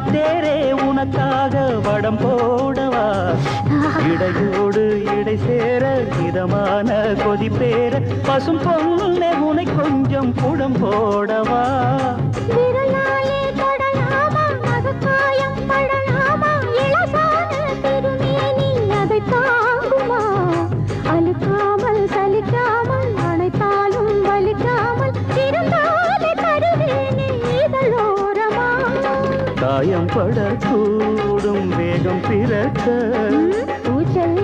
மணித்தேரே உனக்காக வடம் போடவா இடையோடு இடை சேர இதமான கொதிப்பேர பசும் பொண்ணே உனை கொஞ்சம் புடம் போடவா காயம் படக்கூடும் வேகம் பிறக்க பூச்சல்